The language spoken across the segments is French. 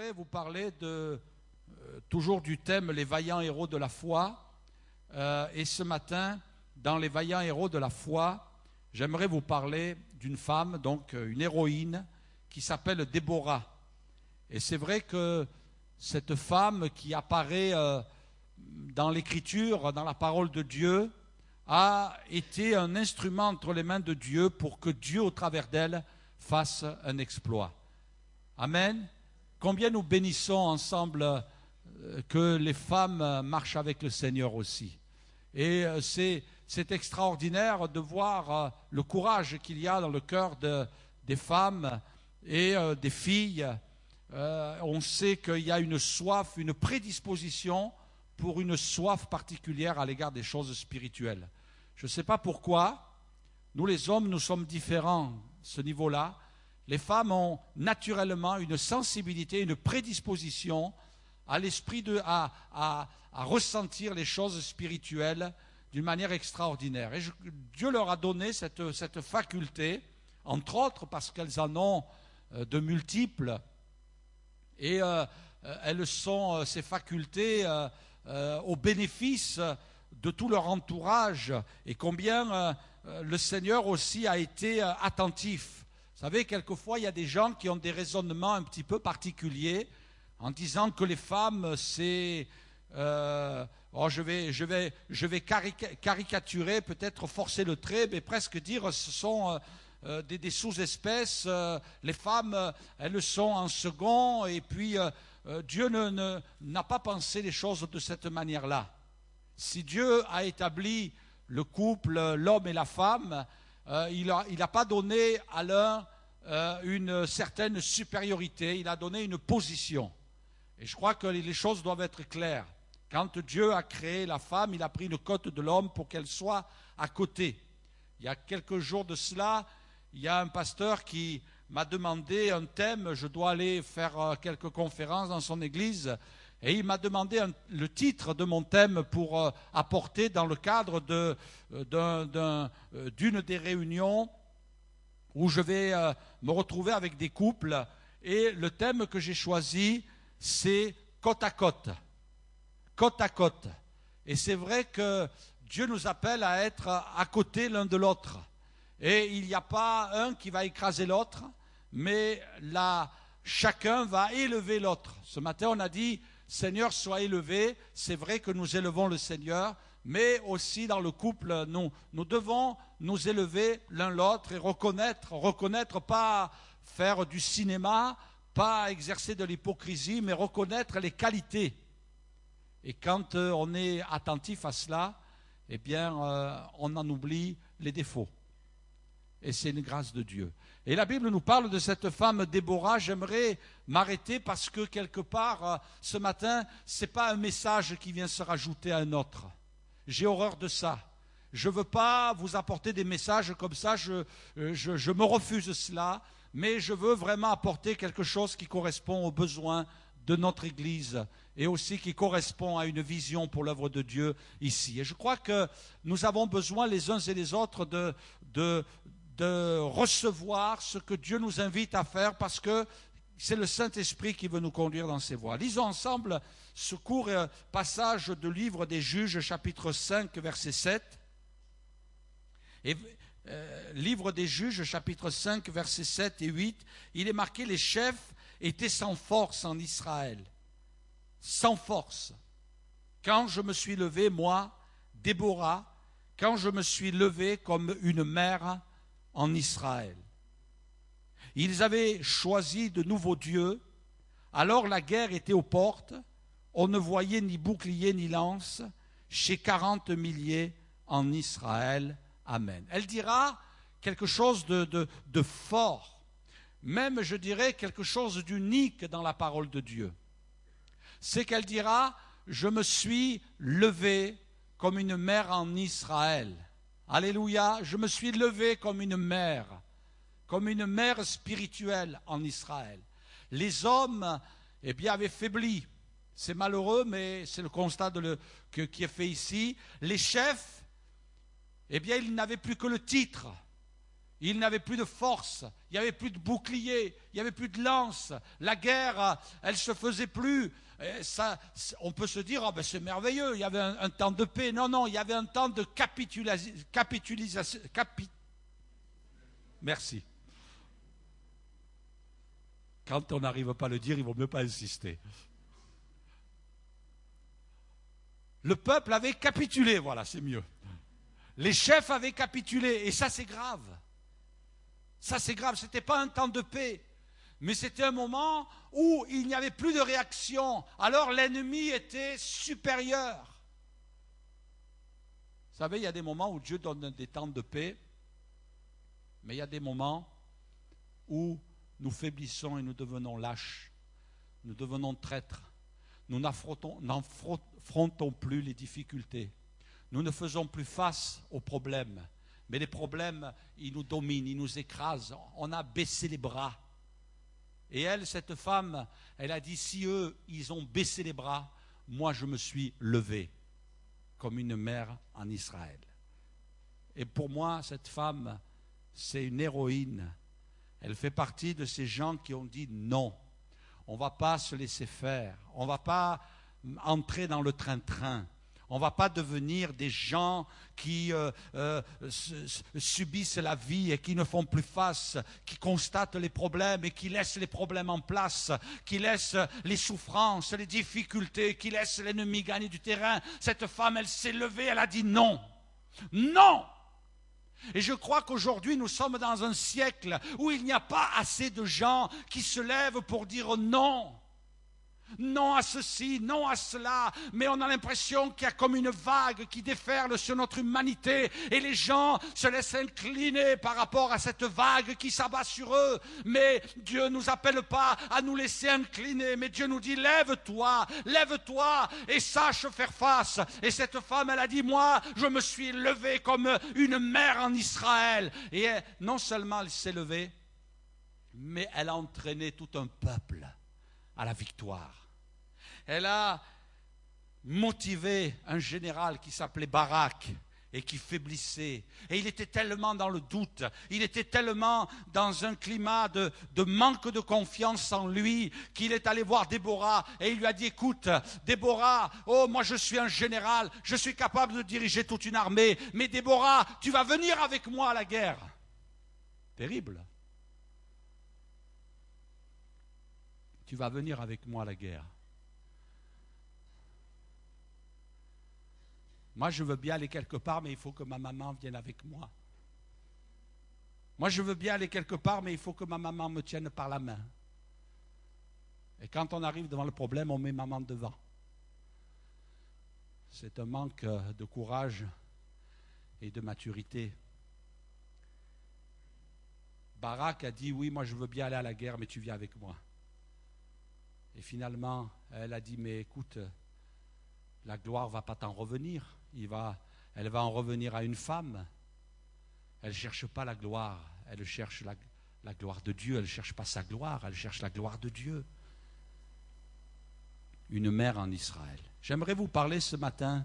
j'aimerais vous parler toujours du thème les vaillants héros de la foi. Et ce matin, dans les vaillants héros de la foi, j'aimerais vous parler d'une femme, donc une héroïne, qui s'appelle Déborah. Et c'est vrai que cette femme qui apparaît dans l'Écriture, dans la parole de Dieu, a été un instrument entre les mains de Dieu pour que Dieu, au travers d'elle, fasse un exploit. Amen. Combien nous bénissons ensemble que les femmes marchent avec le Seigneur aussi. Et c'est extraordinaire de voir le courage qu'il y a dans le cœur des femmes et des filles. On sait qu'il y a une soif, une prédisposition pour une soif particulière à l'égard des choses spirituelles. Je ne sais pas pourquoi, nous les hommes, nous sommes différents à ce niveau-là. Les femmes ont naturellement une sensibilité, une prédisposition à l'esprit à ressentir les choses spirituelles d'une manière extraordinaire. Et Dieu leur a donné cette faculté, entre autres parce qu'elles en ont de multiples. Et elles sont, ces facultés, au bénéfice de tout leur entourage. Et combien le Seigneur aussi a été attentif. Vous savez, quelquefois, il y a des gens qui ont des raisonnements un petit peu particuliers en disant que les femmes, c'est... je vais caricaturer, peut-être forcer le trait, mais presque dire ce sont des sous-espèces. Les femmes, elles sont en second, et puis Dieu n'a pas pensé les choses de cette manière-là. Si Dieu a établi le couple, l'homme et la femme, il n'a pas donné à l'un une certaine supériorité, il a donné une position. Et je crois que les choses doivent être claires. Quand Dieu a créé la femme, il a pris une côte de l'homme pour qu'elle soit à côté. Il y a quelques jours de cela, il y a un pasteur qui m'a demandé un thème, je dois aller faire quelques conférences dans son église, et il m'a demandé le titre de mon thème pour apporter dans le cadre d'une des réunions où je vais me retrouver avec des couples. Et le thème que j'ai choisi, c'est côte à côte. Côte à côte. Et c'est vrai que Dieu nous appelle à être à côté l'un de l'autre. Et il n'y a pas un qui va écraser l'autre, mais là, chacun va élever l'autre. Ce matin, on a dit, Seigneur, sois élevé. C'est vrai que nous élevons le Seigneur, mais aussi dans le couple, nous devons nous élever l'un l'autre et reconnaître, pas faire du cinéma, pas exercer de l'hypocrisie, mais reconnaître les qualités. Et quand on est attentif à cela, eh bien, on en oublie les défauts. Et c'est une grâce de Dieu. Et la Bible nous parle de cette femme Déborah. J'aimerais m'arrêter parce que quelque part, ce matin, ce n'est pas un message qui vient se rajouter à un autre. J'ai horreur de ça. Je ne veux pas vous apporter des messages comme ça, je me refuse cela, mais je veux vraiment apporter quelque chose qui correspond aux besoins de notre Église et aussi qui correspond à une vision pour l'œuvre de Dieu ici. Et je crois que nous avons besoin les uns et les autres de recevoir ce que Dieu nous invite à faire parce que c'est le Saint-Esprit qui veut nous conduire dans ses voies. Lisons ensemble ce court passage de livre des Juges, chapitre 5, verset 7. Et livre des Juges, chapitre 5, versets 7 et 8, il est marqué « Les chefs étaient sans force en Israël. » Sans force. Quand je me suis levé, moi, Déborah, quand je me suis levé comme une mère en Israël. Ils avaient choisi de nouveaux dieux, alors la guerre était aux portes, on ne voyait ni bouclier ni lance, chez 40 milliers en Israël. Amen. Elle dira quelque chose de fort, même je dirais quelque chose d'unique dans la parole de Dieu. C'est qu'elle dira, je me suis levé comme une mère en Israël. Alléluia, je me suis levé comme une mère spirituelle en Israël. Les hommes, eh bien, avaient faibli. C'est malheureux, mais c'est le constat qui est fait ici. Les chefs, eh bien, ils n'avaient plus que le titre. Il n'avait plus de force, il n'y avait plus de bouclier, il n'y avait plus de lance. La guerre, elle ne se faisait plus. Et ça, on peut se dire, oh ben c'est merveilleux, il y avait un temps de paix. Non, non, il y avait un temps de capitulation. Merci. Quand on n'arrive pas à le dire, il ne vaut mieux pas insister. Le peuple avait capitulé, voilà, c'est mieux. Les chefs avaient capitulé, et ça c'est grave. Ça c'est grave, ce n'était pas un temps de paix, mais c'était un moment où il n'y avait plus de réaction, alors l'ennemi était supérieur. Vous savez, il y a des moments où Dieu donne des temps de paix, mais il y a des moments où nous faiblissons et nous devenons lâches, nous devenons traîtres, nous n'affrontons plus les difficultés, nous ne faisons plus face aux problèmes. Mais les problèmes, ils nous dominent, ils nous écrasent. On a baissé les bras. Et elle, cette femme, elle a dit, si eux, ils ont baissé les bras, moi, je me suis levé comme une mère en Israël. Et pour moi, cette femme, c'est une héroïne. Elle fait partie de ces gens qui ont dit non. On ne va pas se laisser faire. On ne va pas entrer dans le train-train. On ne va pas devenir des gens qui subissent la vie et qui ne font plus face, qui constatent les problèmes et qui laissent les problèmes en place, qui laissent les souffrances, les difficultés, qui laissent l'ennemi gagner du terrain. Cette femme, elle s'est levée, elle a dit non. Non! Et je crois qu'aujourd'hui, nous sommes dans un siècle où il n'y a pas assez de gens qui se lèvent pour dire non. Non à ceci, non à cela, mais on a l'impression qu'il y a comme une vague qui déferle sur notre humanité et les gens se laissent incliner par rapport à cette vague qui s'abat sur eux. Mais Dieu ne nous appelle pas à nous laisser incliner, mais Dieu nous dit lève-toi et sache faire face. Et cette femme, elle a dit moi, je me suis levée comme une mère en Israël. Et non seulement elle s'est levée, mais elle a entraîné tout un peuple à la victoire. Elle a motivé un général qui s'appelait Barak et qui faiblissait. Et il était tellement dans le doute, il était tellement dans un climat de manque de confiance en lui qu'il est allé voir Déborah et il lui a dit, écoute, Déborah, oh moi je suis un général, je suis capable de diriger toute une armée, mais Déborah, tu vas venir avec moi à la guerre. Terrible. Tu vas venir avec moi à la guerre. Moi, je veux bien aller quelque part, mais il faut que ma maman vienne avec moi. Moi, je veux bien aller quelque part, mais il faut que ma maman me tienne par la main. Et quand on arrive devant le problème, on met maman devant. C'est un manque de courage et de maturité. Barak a dit, oui, moi je veux bien aller à la guerre, mais tu viens avec moi. Et finalement, elle a dit, mais écoute, la gloire ne va pas t'en revenir. Elle va en revenir à une femme. Elle ne cherche pas la gloire, elle cherche la gloire de Dieu. Elle ne cherche pas sa gloire, elle cherche la gloire de Dieu. Une mère en Israël. J'aimerais vous parler ce matin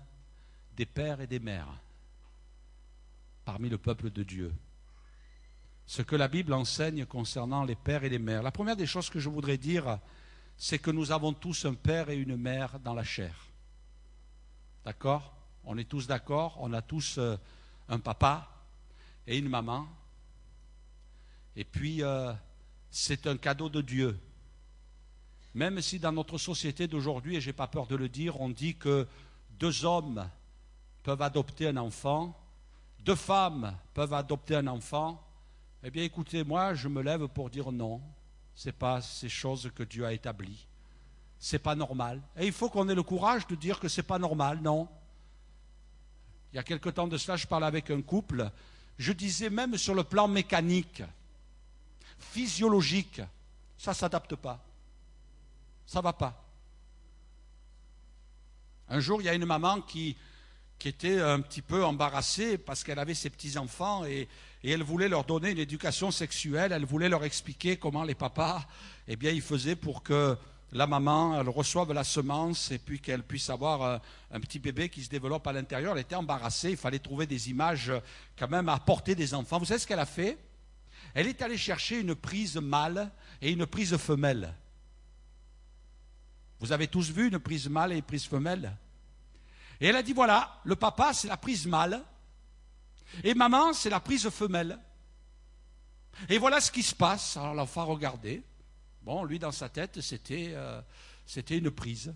des pères et des mères parmi le peuple de Dieu. Ce que la Bible enseigne concernant les pères et les mères. La première des choses que je voudrais dire, c'est que nous avons tous un père et une mère dans la chair. D'accord ? On est tous d'accord, on a tous un papa et une maman. Et puis, c'est un cadeau de Dieu. Même si dans notre société d'aujourd'hui, et je n'ai pas peur de le dire, on dit que 2 hommes peuvent adopter un enfant, 2 femmes peuvent adopter un enfant, eh bien écoutez, moi je me lève pour dire non, ce n'est pas ces choses que Dieu a établies. Ce n'est pas normal. Et il faut qu'on ait le courage de dire que ce n'est pas normal, non. Il y a quelque temps de cela, je parlais avec un couple, je disais même sur le plan mécanique, physiologique, ça ne s'adapte pas. Ça ne va pas. Un jour, il y a une maman qui était un petit peu embarrassée parce qu'elle avait ses petits-enfants et elle voulait leur donner une éducation sexuelle, elle voulait leur expliquer comment les papas, eh bien, ils faisaient pour que la maman, elle reçoive la semence et puis qu'elle puisse avoir un petit bébé qui se développe à l'intérieur. Elle était embarrassée, il fallait trouver des images quand même à portée des enfants. Vous savez ce qu'elle a fait ? elle est allée chercher une prise mâle et une prise femelle. Vous avez tous vu une prise mâle et une prise femelle? Et elle a dit, voilà, le papa, c'est la prise mâle, et maman, c'est la prise femelle. Et voilà ce qui se passe. Alors l'enfant a regardé. Bon, lui, dans sa tête, c'était une prise.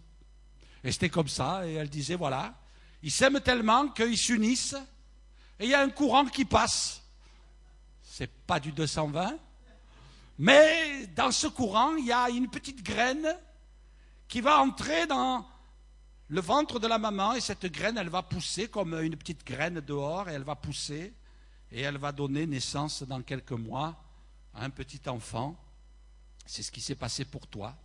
Et c'était comme ça, et elle disait, voilà, ils s'aiment tellement qu'ils s'unissent, et il y a un courant qui passe. C'est pas du 220, mais dans ce courant, il y a une petite graine qui va entrer dans le ventre de la maman, et cette graine, elle va pousser comme une petite graine dehors, et elle va pousser, et elle va donner naissance dans quelques mois à un petit enfant. C'est ce qui s'est passé pour toi.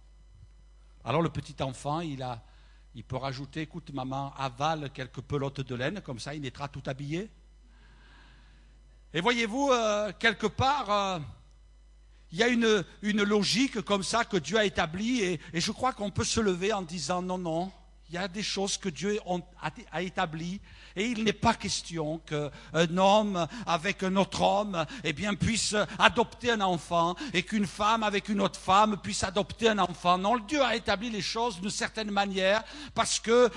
Alors le petit enfant, il peut rajouter, écoute maman, avale quelques pelotes de laine, comme ça il naîtra tout habillé. Et voyez-vous, quelque part, il y a une logique comme ça que Dieu a établie, et je crois qu'on peut se lever en disant non, non, il y a des choses que Dieu a établies, et il n'est pas question qu'un homme avec un autre homme puisse adopter un enfant, et qu'une femme avec une autre femme puisse adopter un enfant. Non, Dieu a établi les choses d'une certaine manière, parce que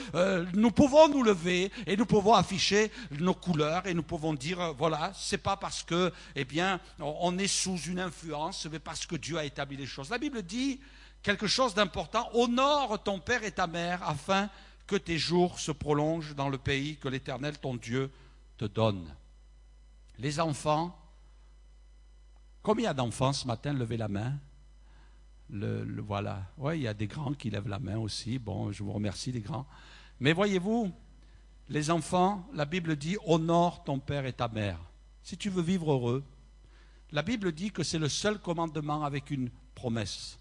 nous pouvons nous lever, et nous pouvons afficher nos couleurs, et nous pouvons dire, voilà, c'est pas parce que, on est sous une influence, mais parce que Dieu a établi les choses. La Bible dit quelque chose d'important, honore ton père et ta mère, afin que tes jours se prolongent dans le pays que l'Éternel, ton Dieu, te donne. Les enfants, combien d'enfants ce matin levez la main? Voilà, ouais, il y a des grands qui lèvent la main aussi, bon, je vous remercie les grands. Mais voyez-vous, les enfants, la Bible dit, honore ton père et ta mère. Si tu veux vivre heureux, la Bible dit que c'est le seul commandement avec une promesse.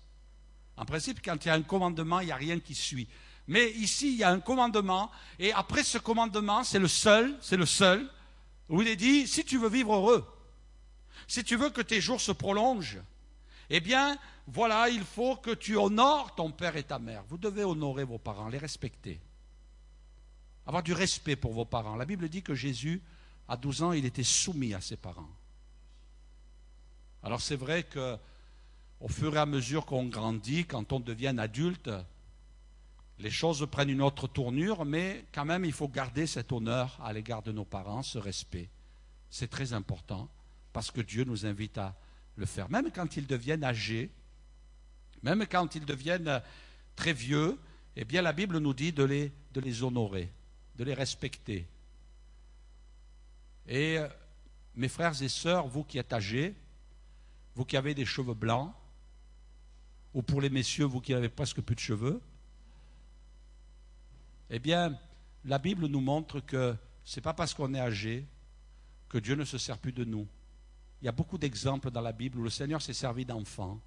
En principe, quand il y a un commandement, il n'y a rien qui suit. Mais ici, il y a un commandement, et après ce commandement, c'est le seul, où il est dit, si tu veux vivre heureux, si tu veux que tes jours se prolongent, voilà, il faut que tu honores ton père et ta mère. Vous devez honorer vos parents, les respecter. Avoir du respect pour vos parents. La Bible dit que Jésus, à 12 ans, il était soumis à ses parents. Alors c'est vrai que au fur et à mesure qu'on grandit, quand on devient adulte, les choses prennent une autre tournure, mais quand même, il faut garder cet honneur à l'égard de nos parents, ce respect. C'est très important, parce que Dieu nous invite à le faire. Même quand ils deviennent âgés, même quand ils deviennent très vieux, la Bible nous dit de les honorer, de les respecter. Et mes frères et sœurs, vous qui êtes âgés, vous qui avez des cheveux blancs, ou pour les messieurs, vous qui avez presque plus de cheveux, la Bible nous montre que ce n'est pas parce qu'on est âgé que Dieu ne se sert plus de nous. Il y a beaucoup d'exemples dans la Bible où le Seigneur s'est servi d'enfants,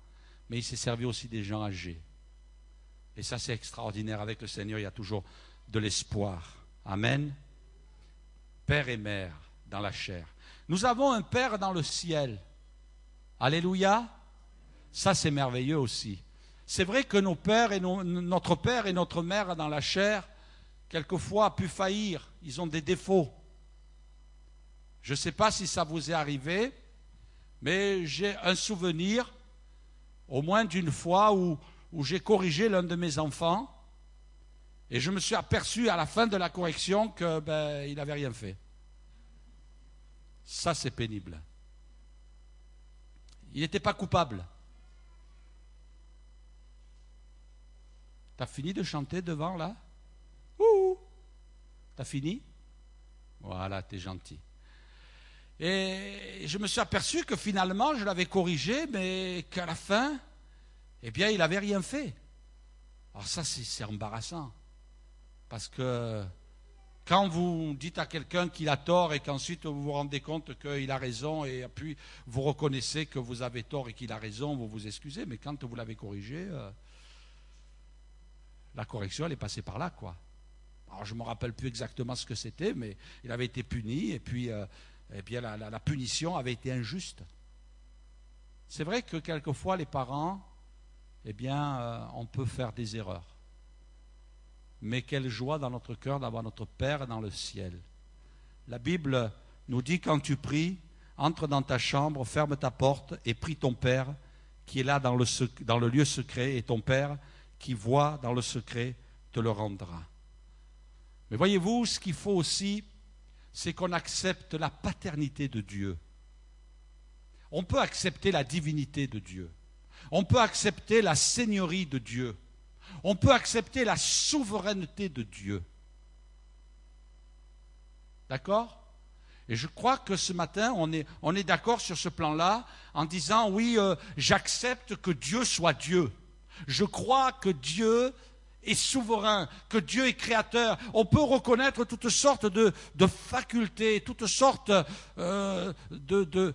mais il s'est servi aussi des gens âgés. Et ça, c'est extraordinaire. Avec le Seigneur, il y a toujours de l'espoir. Amen. Père et mère dans la chair. Nous avons un Père dans le ciel. Alléluia. Ça, c'est merveilleux aussi. C'est vrai que notre père et notre mère dans la chair, quelquefois, a pu faillir. Ils ont des défauts. Je ne sais pas si ça vous est arrivé, mais j'ai un souvenir, au moins d'une fois, où j'ai corrigé l'un de mes enfants, et je me suis aperçu à la fin de la correction qu'il n'avait rien fait. Ça, c'est pénible. Il n'était pas coupable. T'as fini de chanter devant là? Ouh! T'as fini? Voilà, t'es gentil. Et je me suis aperçu que finalement, je l'avais corrigé, mais qu'à la fin, il n'avait rien fait. Alors ça, c'est embarrassant. Parce que quand vous dites à quelqu'un qu'il a tort et qu'ensuite vous vous rendez compte qu'il a raison et puis vous reconnaissez que vous avez tort et qu'il a raison, vous vous excusez, mais quand vous l'avez corrigé, la correction, elle est passée par là, quoi. Alors, je ne me rappelle plus exactement ce que c'était, mais il avait été puni, et puis la punition avait été injuste. C'est vrai que quelquefois, les parents, on peut faire des erreurs. Mais quelle joie dans notre cœur d'avoir notre Père dans le ciel. La Bible nous dit, quand tu pries, entre dans ta chambre, ferme ta porte et prie ton Père qui est là dans le lieu secret, et ton Père qui voit dans le secret te le rendra. Mais voyez-vous, ce qu'il faut aussi, c'est qu'on accepte la paternité de Dieu. On peut accepter la divinité de Dieu. On peut accepter la seigneurie de Dieu. On peut accepter la souveraineté de Dieu. D'accord ? Et je crois que ce matin, on est d'accord sur ce plan-là, en disant, oui, j'accepte que Dieu soit Dieu. Je crois que Dieu est souverain, que Dieu est créateur. On peut reconnaître toutes sortes de facultés, toutes sortes de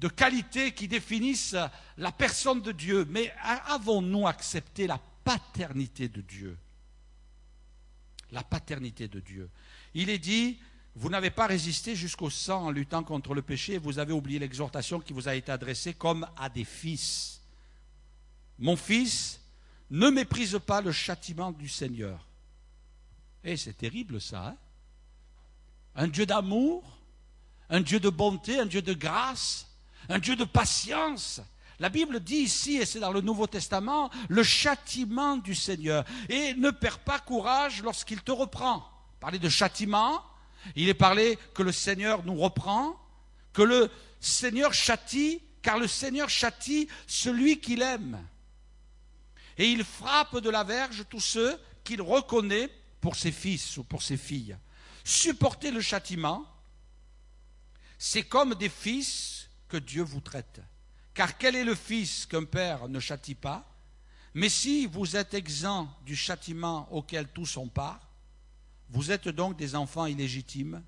qualités qui définissent la personne de Dieu. Mais avons-nous accepté la paternité de Dieu? La paternité de Dieu. Il est dit, vous n'avez pas résisté jusqu'au sang en luttant contre le péché, et vous avez oublié l'exhortation qui vous a été adressée comme à des fils. Mon fils, ne méprise pas le châtiment du Seigneur. Et c'est terrible ça, hein? Un Dieu d'amour, un Dieu de bonté, un Dieu de grâce, un Dieu de patience. La Bible dit ici, et c'est dans le Nouveau Testament, le châtiment du Seigneur. Et ne perds pas courage lorsqu'il te reprend. Parler de châtiment, il est parlé que le Seigneur nous reprend, que le Seigneur châtie, car le Seigneur châtie celui qu'il aime. Et il frappe de la verge tous ceux qu'il reconnaît pour ses fils ou pour ses filles. Supporter le châtiment, c'est comme des fils que Dieu vous traite. Car quel est le fils qu'un père ne châtie pas? Mais si vous êtes exempt du châtiment auquel tous ont part, vous êtes donc des enfants illégitimes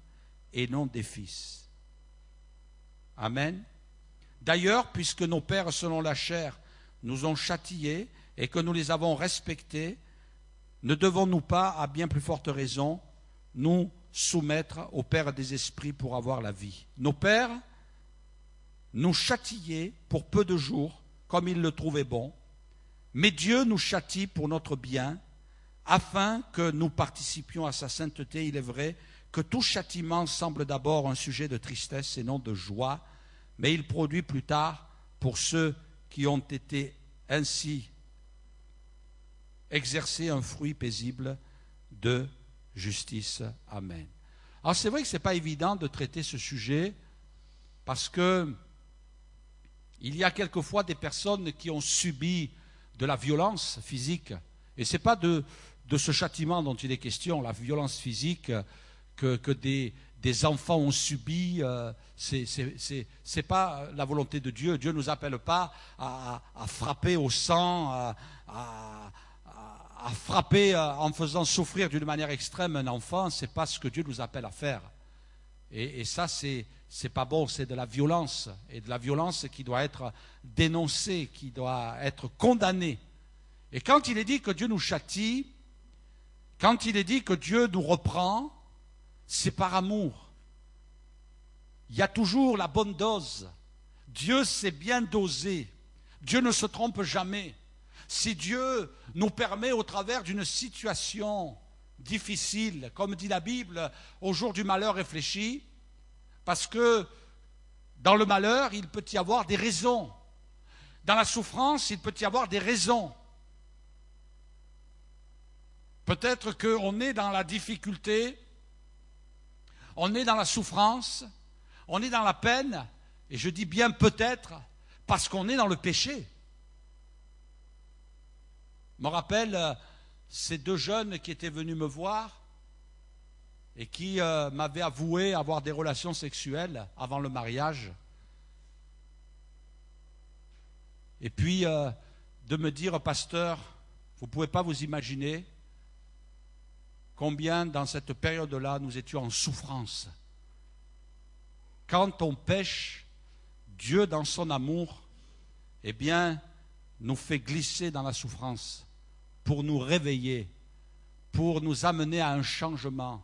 et non des fils. Amen. D'ailleurs, puisque nos pères selon la chair nous ont châtiés et que nous les avons respectés, ne devons-nous pas, à bien plus forte raison, nous soumettre au Père des esprits pour avoir la vie? Nos pères nous châtiaient pour peu de jours, comme ils le trouvaient bon, mais Dieu nous châtie pour notre bien, afin que nous participions à sa sainteté. Il est vrai que tout châtiment semble d'abord un sujet de tristesse et non de joie, mais il produit plus tard, pour ceux qui ont été ainsi exercés, un fruit paisible de justice. Amen. Alors c'est vrai que ce n'est pas évident de traiter ce sujet, parce que il y a quelquefois des personnes qui ont subi de la violence physique, et ce n'est pas de ce châtiment dont il est question, la violence physique que des enfants ont subi, c'est pas la volonté de Dieu. Dieu ne nous appelle pas à frapper au sang, à frapper en faisant souffrir d'une manière extrême un enfant. C'est pas ce que Dieu nous appelle à faire. Et ça, c'est pas bon, c'est de la violence, et de la violence qui doit être dénoncée, qui doit être condamnée. Et quand il est dit que Dieu nous châtie, quand il est dit que Dieu nous reprend, c'est par amour. Il y a toujours la bonne dose. Dieu sait bien doser. Dieu ne se trompe jamais. Si Dieu nous permet, au travers d'une situation difficile, comme dit la Bible, au jour du malheur réfléchi, parce que dans le malheur, il peut y avoir des raisons. Dans la souffrance, il peut y avoir des raisons. Peut-être qu'on est dans la difficulté, on est dans la souffrance, on est dans la peine, et je dis bien peut-être, parce qu'on est dans le péché. Je me rappelle ces deux jeunes qui étaient venus me voir et qui m'avaient avoué avoir des relations sexuelles avant le mariage. Et puis de me dire, pasteur, vous ne pouvez pas vous imaginer combien dans cette période-là nous étions en souffrance. Quand on pêche, Dieu dans son amour, eh bien, nous fait glisser dans la souffrance pour nous réveiller, pour nous amener à un changement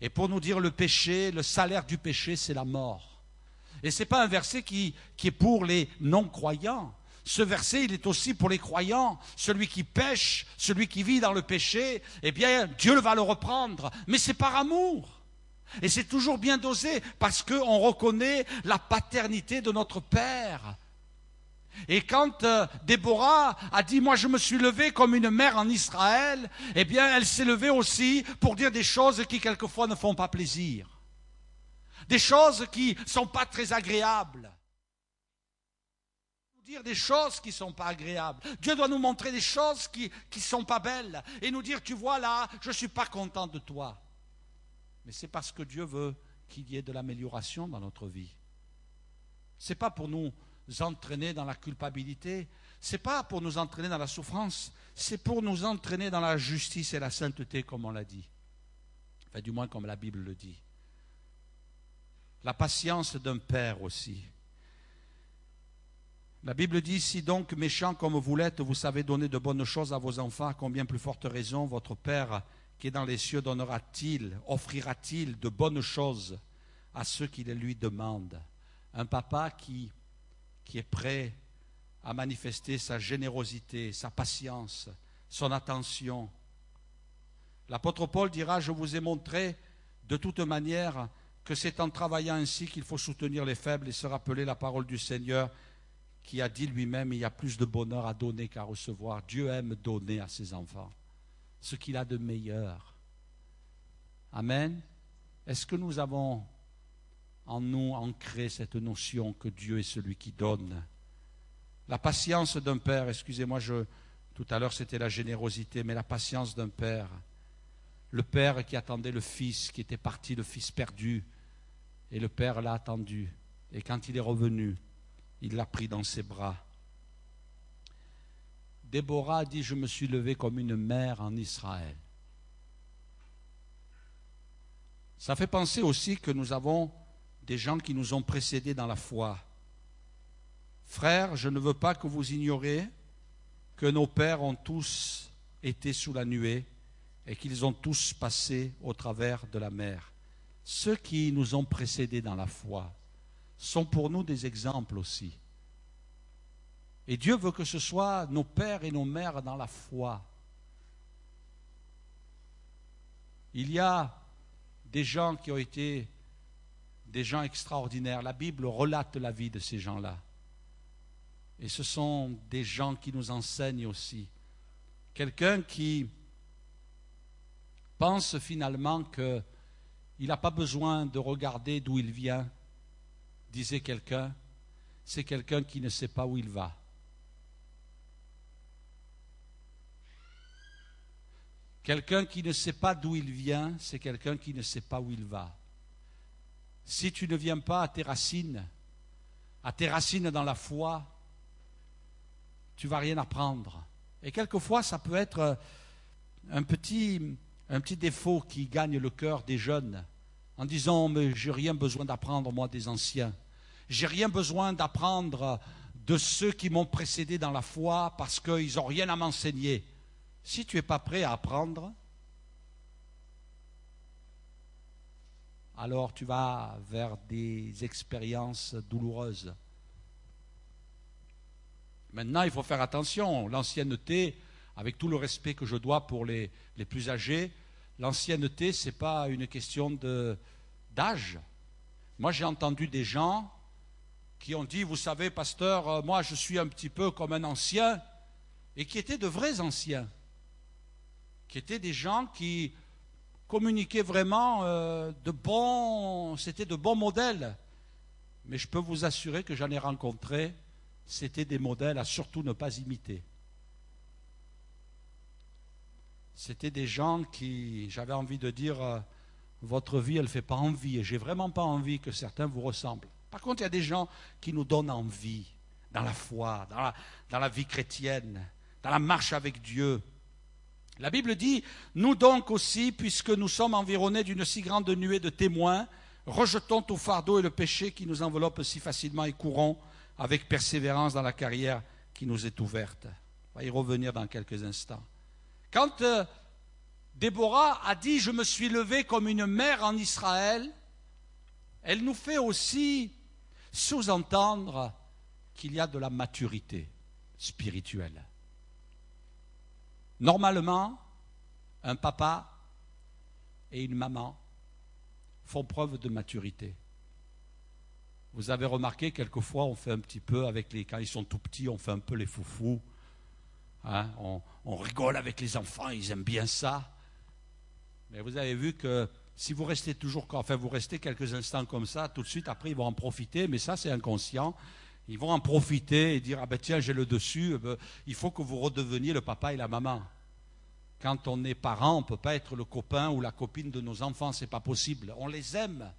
et pour nous dire le péché, le salaire du péché, c'est la mort. Et ce n'est pas un verset qui est pour les non-croyants. Ce verset, il est aussi pour les croyants. Celui qui pêche, celui qui vit dans le péché, eh bien, Dieu va le reprendre. Mais c'est par amour. Et c'est toujours bien dosé parce qu'on reconnaît la paternité de notre Père. Et quand Déborah a dit « Moi je me suis levée comme une mère en Israël », eh bien elle s'est levée aussi pour dire des choses qui quelquefois ne font pas plaisir. Des choses qui ne sont pas très agréables. Dire des choses qui ne sont pas agréables. Dieu doit nous montrer des choses qui ne sont pas belles. Et nous dire « Tu vois là, je ne suis pas content de toi ». Mais c'est parce que Dieu veut qu'il y ait de l'amélioration dans notre vie. Ce n'est pas pour nous entraîner dans la culpabilité, ce n'est pas pour nous entraîner dans la souffrance, c'est pour nous entraîner dans la justice et la sainteté, comme on l'a dit. Enfin, du moins comme la Bible le dit. La patience d'un père aussi. La Bible dit, si donc méchant comme vous l'êtes, vous savez donner de bonnes choses à vos enfants, à combien plus forte raison votre Père qui est dans les cieux offrira-t-il de bonnes choses à ceux qui les lui demandent. Un papa qui est prêt à manifester sa générosité, sa patience, son attention. L'apôtre Paul dira, je vous ai montré de toute manière que c'est en travaillant ainsi qu'il faut soutenir les faibles et se rappeler la parole du Seigneur qui a dit lui-même, il y a plus de bonheur à donner qu'à recevoir. Dieu aime donner à ses enfants ce qu'il a de meilleur. Amen. Est-ce que nous avons en nous ancré cette notion que Dieu est celui qui donne? La patience d'un père, excusez-moi, tout à l'heure c'était la générosité, mais la patience d'un père. Le père qui attendait le fils, qui était parti, le fils perdu, et le père l'a attendu. Et quand il est revenu, il l'a pris dans ses bras. Déborah a dit, je me suis levée comme une mère en Israël. Ça fait penser aussi que nous avons des gens qui nous ont précédés dans la foi. Frères, je ne veux pas que vous ignoriez que nos pères ont tous été sous la nuée et qu'ils ont tous passé au travers de la mer. Ceux qui nous ont précédés dans la foi sont pour nous des exemples aussi. Et Dieu veut que ce soit nos pères et nos mères dans la foi. Il y a des gens qui ont été des gens extraordinaires. La Bible relate la vie de ces gens-là. Et ce sont des gens qui nous enseignent aussi. Quelqu'un qui pense finalement qu'il n'a pas besoin de regarder d'où il vient, disait quelqu'un, c'est quelqu'un qui ne sait pas où il va. Quelqu'un qui ne sait pas d'où il vient, c'est quelqu'un qui ne sait pas où il va. Si tu ne viens pas à tes racines dans la foi, tu ne vas rien apprendre. Et quelquefois, ça peut être un petit défaut qui gagne le cœur des jeunes, en disant, mais je n'ai rien besoin d'apprendre, moi, des anciens. Je n'ai rien besoin d'apprendre de ceux qui m'ont précédé dans la foi, parce qu'ils n'ont rien à m'enseigner. Si tu n'es pas prêt à apprendre, alors tu vas vers des expériences douloureuses. Maintenant, il faut faire attention. L'ancienneté, avec tout le respect que je dois pour les plus âgés, l'ancienneté, ce n'est pas une question d'âge. Moi, j'ai entendu des gens qui ont dit, vous savez, pasteur, moi, je suis un petit peu comme un ancien, et qui étaient de vrais anciens, qui étaient des gens qui communiquaient vraiment c'était de bons modèles. Mais je peux vous assurer que j'en ai rencontré, c'était des modèles à surtout ne pas imiter. C'était des gens qui, j'avais envie de dire, votre vie, elle ne fait pas envie, et j'ai vraiment pas envie que certains vous ressemblent. Par contre, il y a des gens qui nous donnent envie, dans la foi, dans la vie chrétienne, dans la marche avec Dieu. La Bible dit, nous donc aussi, puisque nous sommes environnés d'une si grande nuée de témoins, rejetons tout fardeau et le péché qui nous enveloppe si facilement et courons avec persévérance dans la carrière qui nous est ouverte. On va y revenir dans quelques instants. Quand Déborah a dit « Je me suis levée comme une mère en Israël », elle nous fait aussi sous-entendre qu'il y a de la maturité spirituelle. Normalement, un papa et une maman font preuve de maturité. Vous avez remarqué, quelquefois, on fait un petit peu avec quand ils sont tout petits, on fait un peu les foufous. Hein, on rigole avec les enfants, ils aiment bien ça. Mais vous avez vu que si vous restez vous restez quelques instants comme ça, tout de suite après ils vont en profiter, mais ça c'est inconscient. Ils vont en profiter et dire ah ben tiens j'ai le dessus, il faut que vous redeveniez le papa et la maman. Quand on est parent, on ne peut pas être le copain ou la copine de nos enfants, c'est pas possible. On les aime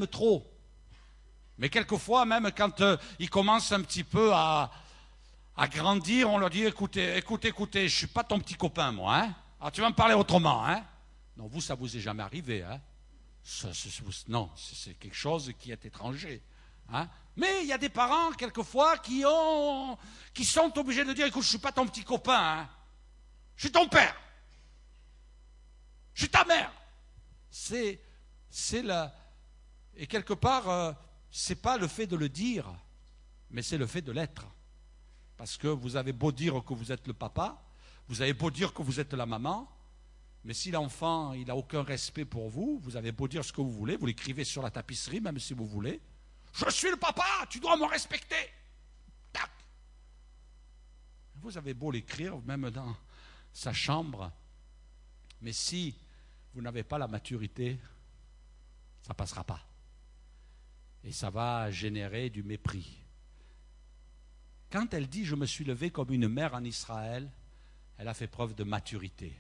trop. Mais quelquefois même quand ils commencent un petit peu à grandir, on leur dit écoutez, je ne suis pas ton petit copain moi, hein. Alors tu vas me parler autrement, hein. Non, vous, ça vous est jamais arrivé, hein. Non, c'est quelque chose qui est étranger, hein. Mais il y a des parents, quelquefois, qui sont obligés de dire écoute, je ne suis pas ton petit copain, hein. Je suis ton père. Je suis ta mère. Et quelque part, ce n'est pas le fait de le dire, mais c'est le fait de l'être. Parce que vous avez beau dire que vous êtes le papa, vous avez beau dire que vous êtes la maman, mais si l'enfant il n'a aucun respect pour vous, vous avez beau dire ce que vous voulez, vous l'écrivez sur la tapisserie, même si vous voulez. Je suis le papa, tu dois me respecter. Tac. Vous avez beau l'écrire, même dans sa chambre, mais si vous n'avez pas la maturité, ça ne passera pas. Et ça va générer du mépris. Quand elle dit « je me suis levé comme une mère en Israël », elle a fait preuve de maturité.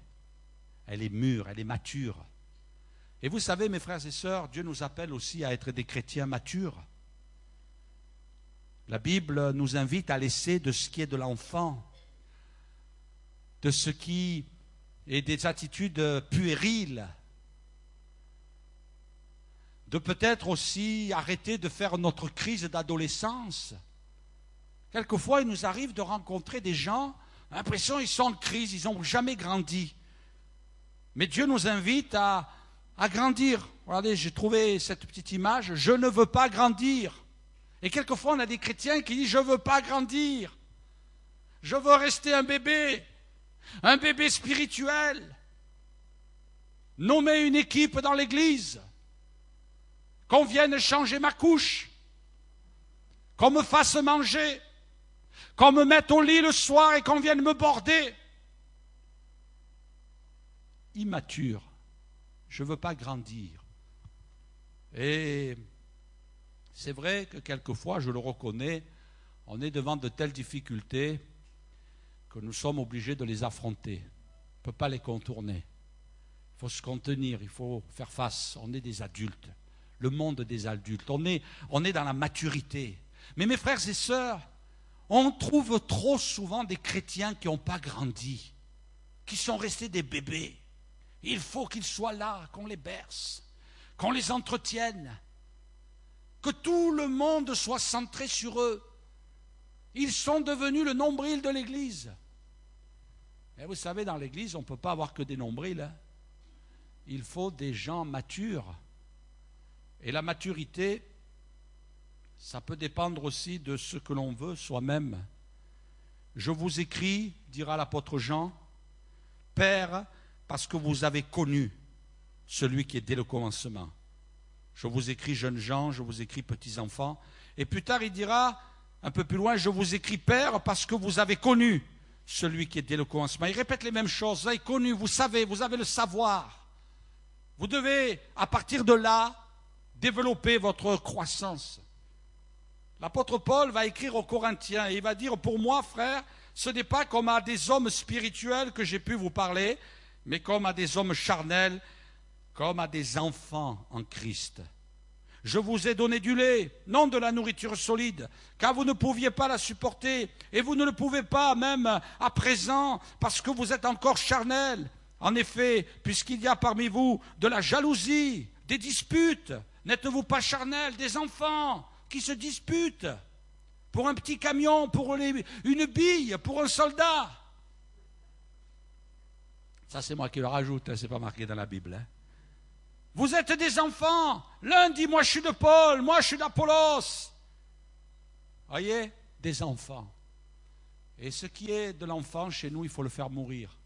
Elle est mûre, elle est mature. Et vous savez, mes frères et sœurs, Dieu nous appelle aussi à être des chrétiens matures. La Bible nous invite à laisser de ce qui est de l'enfant, de ce qui est des attitudes puériles, de peut-être aussi arrêter de faire notre crise d'adolescence. Quelquefois, il nous arrive de rencontrer des gens, l'impression qu'ils sont en crise, ils n'ont jamais grandi. Mais Dieu nous invite à grandir. Regardez, j'ai trouvé cette petite image, je ne veux pas grandir. Et quelquefois, on a des chrétiens qui disent, je ne veux pas grandir. Je veux rester un bébé spirituel. Nommer une équipe dans l'église, qu'on vienne changer ma couche, qu'on me fasse manger, qu'on me mette au lit le soir et qu'on vienne me border. Immature, je ne veux pas grandir. Et c'est vrai que quelquefois, je le reconnais, on est devant de telles difficultés que nous sommes obligés de les affronter. On ne peut pas les contourner. Il faut se contenir, il faut faire face. On est des adultes, le monde des adultes. On est dans la maturité. Mais mes frères et sœurs, on trouve trop souvent des chrétiens qui n'ont pas grandi, qui sont restés des bébés. Il faut qu'ils soient là, qu'on les berce, qu'on les entretienne, que tout le monde soit centré sur eux. Ils sont devenus le nombril de l'Église. Et vous savez, dans l'Église, on ne peut pas avoir que des nombrils, hein. Il faut des gens matures. Et la maturité, ça peut dépendre aussi de ce que l'on veut soi-même. Je vous écris, dira l'apôtre Jean, Père, parce que vous avez connu celui qui est dès le commencement. Je vous écris jeunes gens, je vous écris petits enfants. Et plus tard, il dira, un peu plus loin, je vous écris Père, parce que vous avez connu celui qui est dès le commencement. Il répète les mêmes choses. Vous avez connu, vous savez, vous avez le savoir. Vous devez, à partir de là, développer votre croissance. L'apôtre Paul va écrire aux Corinthiens et il va dire, pour moi, frère, ce n'est pas comme à des hommes spirituels que j'ai pu vous parler, mais comme à des hommes charnels, comme à des enfants en Christ. Je vous ai donné du lait, non de la nourriture solide, car vous ne pouviez pas la supporter, et vous ne le pouvez pas même à présent, parce que vous êtes encore charnels. En effet, puisqu'il y a parmi vous de la jalousie, des disputes, n'êtes-vous pas charnels, des enfants qui se disputent pour un petit camion, pour une bille, pour un soldat? Ça, c'est moi qui le rajoute, hein, ce n'est pas marqué dans la Bible. Hein. Vous êtes des enfants. L'un dit, moi je suis de Paul, moi je suis d'Apollos. Voyez, des enfants. Et ce qui est de l'enfant, chez nous, il faut le faire mourir.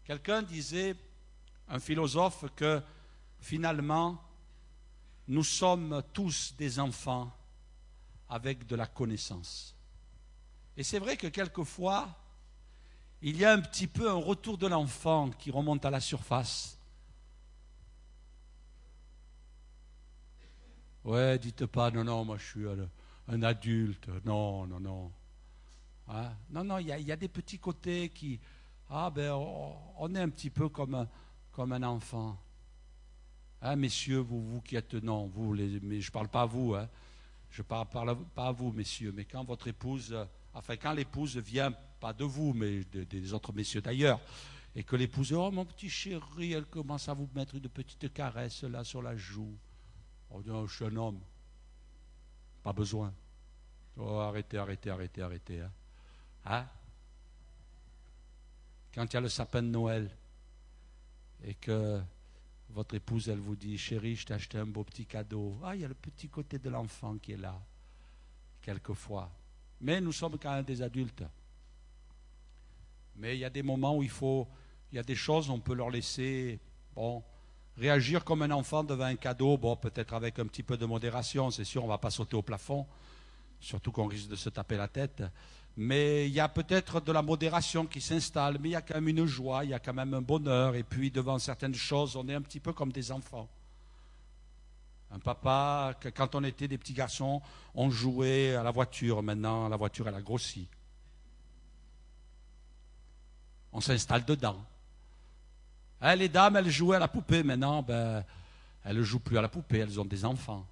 Quelqu'un disait, un philosophe, que finalement, nous sommes tous des enfants avec de la connaissance. Et c'est vrai que quelquefois, il y a un petit peu un retour de l'enfant qui remonte à la surface. Ouais, dites pas, non, non, moi je suis un adulte. Non, non, non. Hein? Non, non, il y a des petits côtés qui... Ah ben, on est un petit peu comme un enfant. Hein, messieurs, vous qui êtes... Non, vous, mais je ne parle pas à vous. Hein. Je ne parle pas à vous, messieurs. Mais quand votre épouse... Enfin, quand l'épouse vient, pas de vous, mais des autres messieurs d'ailleurs, et que l'épouse... Oh, mon petit chéri, elle commence à vous mettre une petite caresse là sur la joue. Oh non, je suis un homme. Pas besoin. Oh, arrêtez. Hein. Hein? Quand il y a le sapin de Noël et que votre épouse, elle vous dit, chérie, je t'ai acheté un beau petit cadeau. Ah, il y a le petit côté de l'enfant qui est là, quelquefois. Mais nous sommes quand même des adultes. Mais il y a des moments où il y a des choses, on peut leur laisser, bon, réagir comme un enfant devant un cadeau, bon, peut-être avec un petit peu de modération, c'est sûr, on ne va pas sauter au plafond, surtout qu'on risque de se taper la tête. Mais il y a peut-être de la modération qui s'installe, mais il y a quand même une joie, il y a quand même un bonheur, et puis devant certaines choses, on est un petit peu comme des enfants. Un papa, quand on était des petits garçons, on jouait à la voiture, maintenant la voiture elle a grossi. On s'installe dedans. Hein, les dames, elles jouaient à la poupée, maintenant, ben, elles ne jouent plus à la poupée, elles ont des enfants.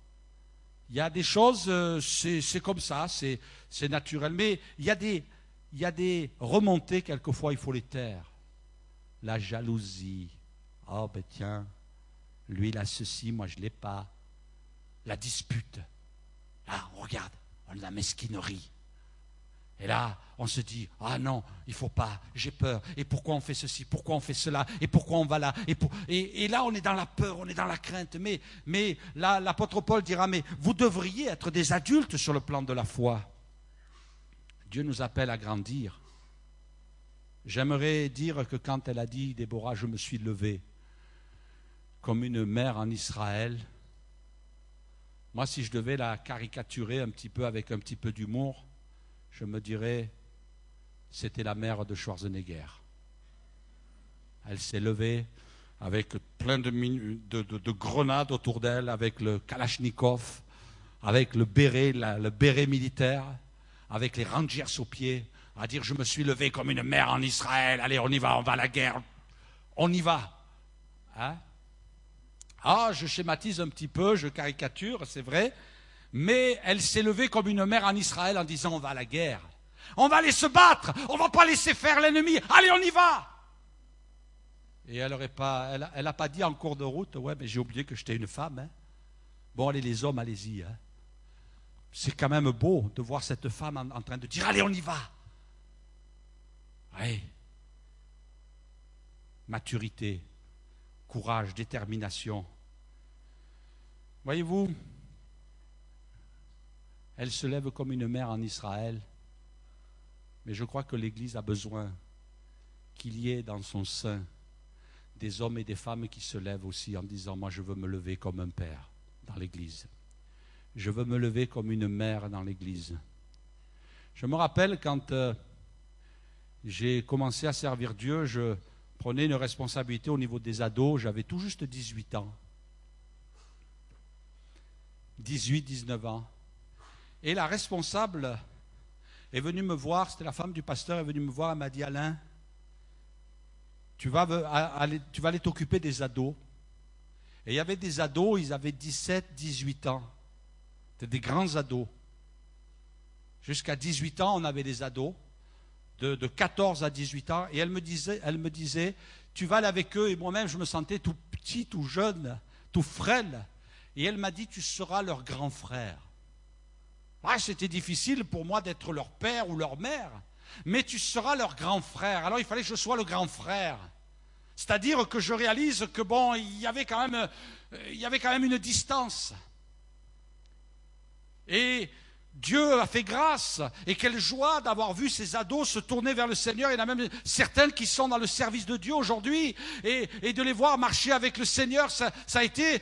Il y a des choses, c'est comme ça, c'est naturel. Mais il y a des remontées, quelquefois, il faut les taire. La jalousie. Oh, ben tiens, lui, il a ceci, moi, je ne l'ai pas. La dispute. Là, on regarde, on a la mesquinerie. Et là, on se dit, ah non, il ne faut pas, j'ai peur. Et pourquoi on fait ceci, pourquoi on fait cela, et pourquoi on va là. Et là, on est dans la peur, on est dans la crainte. Mais là, l'apôtre Paul dira, mais vous devriez être des adultes sur le plan de la foi. Dieu nous appelle à grandir. J'aimerais dire que quand elle a dit, Déborah, je me suis levée comme une mère en Israël, moi, si je devais la caricaturer un petit peu avec un petit peu d'humour, je me dirais, c'était la mère de Schwarzenegger. Elle s'est levée avec plein de grenades autour d'elle, avec le Kalachnikov, avec le béret militaire, avec les Rangers aux pieds, à dire, je me suis levée comme une mère en Israël, allez, on y va, on va à la guerre, on y va. Hein? Ah, je schématise un petit peu, je caricature, c'est vrai, mais elle s'est levée comme une mère en Israël en disant, on va à la guerre, on va aller se battre, on ne va pas laisser faire l'ennemi, allez, on y va. Et elle n'a pas dit en cours de route, ouais, mais j'ai oublié que j'étais une femme. Hein. Bon, allez, les hommes, allez-y. Hein. C'est quand même beau de voir cette femme en train de dire, allez, on y va. Oui. Maturité, courage, détermination. Voyez-vous, elle se lève comme une mère en Israël, mais je crois que l'Église a besoin qu'il y ait dans son sein des hommes et des femmes qui se lèvent aussi en disant, moi je veux me lever comme un père dans l'Église. Je veux me lever comme une mère dans l'Église. Je me rappelle quand j'ai commencé à servir Dieu, je prenais une responsabilité au niveau des ados, j'avais tout juste 18 ans. 18, 19 ans. Et la responsable est venue me voir, c'était la femme du pasteur, est venue me voir, elle m'a dit, Alain, tu vas aller t'occuper des ados. Et il y avait des ados, ils avaient 17, 18 ans. C'était des grands ados. Jusqu'à 18 ans, on avait des ados, de 14 à 18 ans. Et elle me disait, tu vas aller avec eux. Et moi-même, je me sentais tout petit, tout jeune, tout frêle. Et elle m'a dit, tu seras leur grand frère. Ah, c'était difficile pour moi d'être leur père ou leur mère. Mais tu seras leur grand frère. Alors il fallait que je sois le grand frère. C'est-à-dire que je réalise que bon, il y avait quand même une distance. Et Dieu a fait grâce, et quelle joie d'avoir vu ces ados se tourner vers le Seigneur. Il y en a même certaines qui sont dans le service de Dieu aujourd'hui, et de les voir marcher avec le Seigneur, ça a été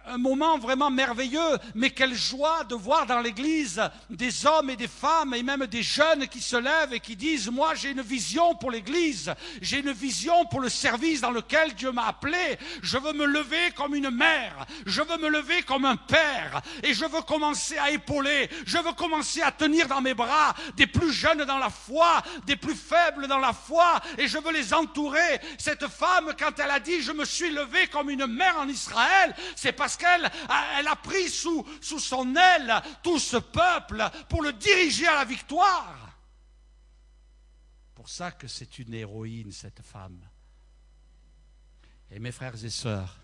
un moment vraiment merveilleux. Mais quelle joie de voir dans l'église des hommes et des femmes, et même des jeunes qui se lèvent et qui disent: moi j'ai une vision pour l'église, j'ai une vision pour le service dans lequel Dieu m'a appelé. Je veux me lever comme une mère, je veux me lever comme un père, et je veux commencer à épauler, je veux commencer à tenir dans mes bras des plus jeunes dans la foi, des plus faibles dans la foi, et je veux les entourer. Cette femme, quand elle a dit: je me suis levée comme une mère en Israël, c'est parce qu'elle a pris sous son aile tout ce peuple pour le diriger à la victoire. Pour ça que c'est une héroïne, cette femme. Et mes frères et sœurs,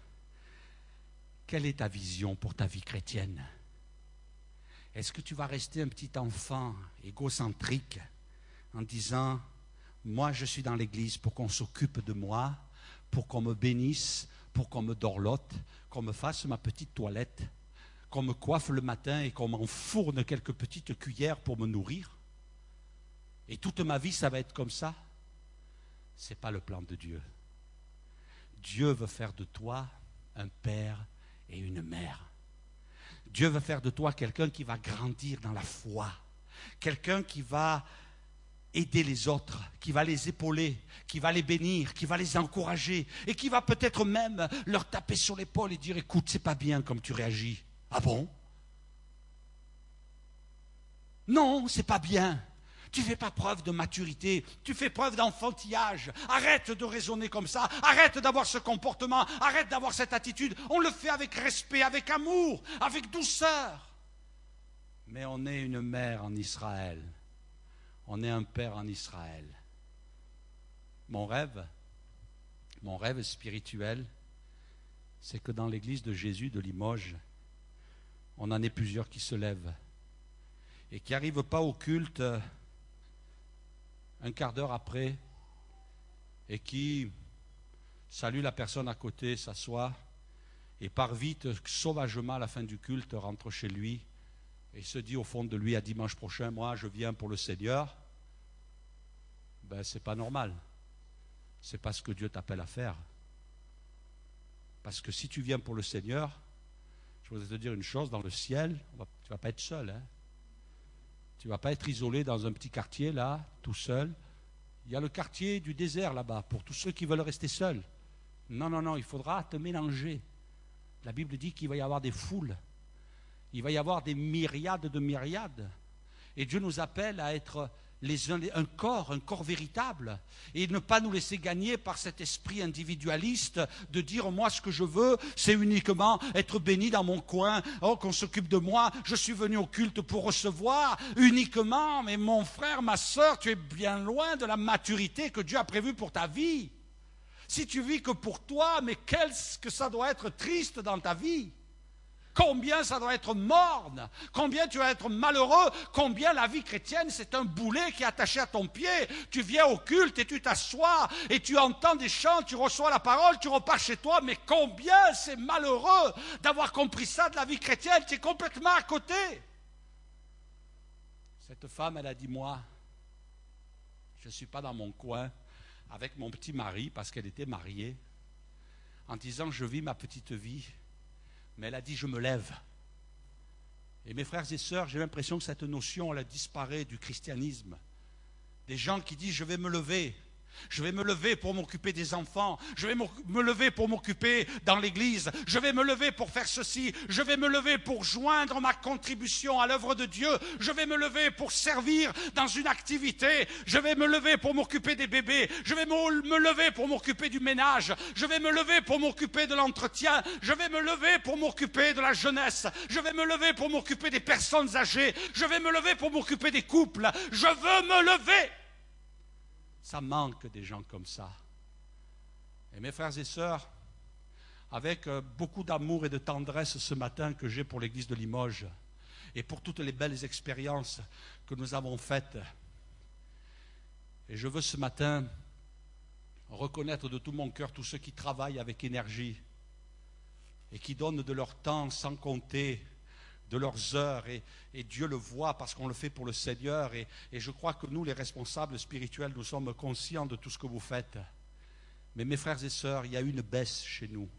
quelle est ta vision pour ta vie chrétienne? Est-ce que tu vas rester un petit enfant égocentrique en disant: moi je suis dans l'église pour qu'on s'occupe de moi, pour qu'on me bénisse, pour qu'on me dorlote, qu'on me fasse ma petite toilette, qu'on me coiffe le matin et qu'on m'enfourne quelques petites cuillères pour me nourrir, et toute ma vie ça va être comme ça? Ce n'est pas le plan de Dieu. Dieu veut faire de toi un père et une mère. Dieu veut faire de toi quelqu'un qui va grandir dans la foi, quelqu'un qui va aider les autres, qui va les épauler, qui va les bénir, qui va les encourager, et qui va peut-être même leur taper sur l'épaule et dire: écoute, c'est pas bien comme tu réagis. Ah bon? Non, c'est pas bien. Tu ne fais pas preuve de maturité, tu fais preuve d'enfantillage. Arrête de raisonner comme ça, arrête d'avoir ce comportement, arrête d'avoir cette attitude. On le fait avec respect, avec amour, avec douceur. Mais on est une mère en Israël, on est un père en Israël. Mon rêve spirituel, c'est que dans l'église de Jésus de Limoges, on en ait plusieurs qui se lèvent et qui n'arrivent pas au culte un quart d'heure après, et qui salue la personne à côté, s'assoit, et part vite, sauvagement à la fin du culte, rentre chez lui, et se dit au fond de lui: à dimanche prochain, moi je viens pour le Seigneur. Ben c'est pas normal. C'est pas ce que Dieu t'appelle à faire. Parce que si tu viens pour le Seigneur, je voudrais te dire une chose: dans le ciel, tu ne vas pas être seul, hein. Tu ne vas pas être isolé dans un petit quartier, là, tout seul. Il y a le quartier du désert, là-bas, pour tous ceux qui veulent rester seuls. Non, non, non, il faudra te mélanger. La Bible dit qu'il va y avoir des foules. Il va y avoir des myriades de myriades. Et Dieu nous appelle à être un corps véritable, et ne pas nous laisser gagner par cet esprit individualiste de dire: moi ce que je veux c'est uniquement être béni dans mon coin, qu'on s'occupe de moi, je suis venu au culte pour recevoir uniquement. Mais mon frère, ma soeur, tu es bien loin de la maturité que Dieu a prévue pour ta vie. Si tu vis que pour toi, mais qu'est-ce que ça doit être triste dans ta vie. Combien ça doit être morne, combien tu vas être malheureux, combien la vie chrétienne c'est un boulet qui est attaché à ton pied. Tu viens au culte et tu t'assois et tu entends des chants, tu reçois la parole, tu repars chez toi. Mais combien c'est malheureux d'avoir compris ça de la vie chrétienne, tu es complètement à côté. Cette femme, elle a dit: moi, je ne suis pas dans mon coin avec mon petit mari, parce qu'elle était mariée, en disant: je vis ma petite vie. Mais elle a dit: je me lève. Et mes frères et sœurs, j'ai l'impression que cette notion, elle disparaît du christianisme. Des gens qui disent: je vais me lever. Je vais me lever pour m'occuper des enfants. Je vais me lever pour m'occuper dans l'église. Je vais me lever pour faire ceci. Je vais me lever pour joindre ma contribution à l'œuvre de Dieu. Je vais me lever pour servir dans une activité. Je vais me lever pour m'occuper des bébés. Je vais me lever pour m'occuper du ménage. Je vais me lever pour m'occuper de l'entretien. Je vais me lever pour m'occuper de la jeunesse. Je vais me lever pour m'occuper des personnes âgées. Je vais me lever pour m'occuper des couples. Je veux me lever. Ça manque des gens comme ça. Et mes frères et sœurs, avec beaucoup d'amour et de tendresse ce matin que j'ai pour l'église de Limoges et pour toutes les belles expériences que nous avons faites, et je veux ce matin reconnaître de tout mon cœur tous ceux qui travaillent avec énergie et qui donnent de leur temps sans compter de leurs heures et Dieu le voit parce qu'on le fait pour le Seigneur et je crois que nous, les responsables spirituels, nous sommes conscients de tout ce que vous faites. Mais mes frères et sœurs, il y a une baisse chez nous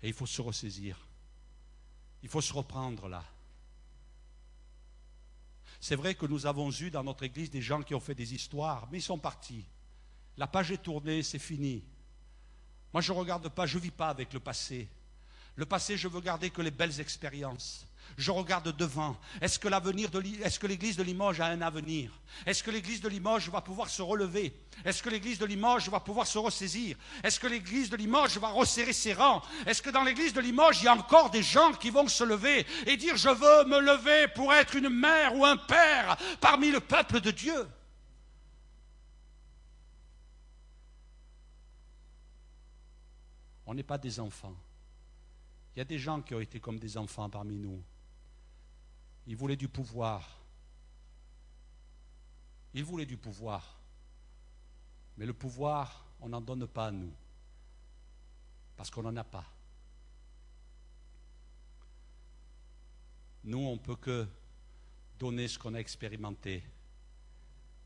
et il faut se ressaisir. Il faut se reprendre là. C'est vrai que nous avons eu dans notre église des gens qui ont fait des histoires, mais ils sont partis. La page est tournée, c'est fini. Moi, je ne regarde pas, je ne vis pas avec le passé. Le passé, je veux garder que les belles expériences. Je regarde devant. Est-ce que l'église de Limoges a un avenir? Est-ce que l'église de Limoges va pouvoir se relever? Est-ce que l'église de Limoges va pouvoir se ressaisir? Est-ce que l'église de Limoges va resserrer ses rangs? Est-ce que dans l'église de Limoges, il y a encore des gens qui vont se lever et dire « Je veux me lever pour être une mère ou un père parmi le peuple de Dieu » ? On n'est pas des enfants. Il y a des gens qui ont été comme des enfants parmi nous. Ils voulaient du pouvoir. Ils voulaient du pouvoir. Mais le pouvoir, on n'en donne pas à nous. Parce qu'on n'en a pas. Nous, on ne peut que donner ce qu'on a expérimenté.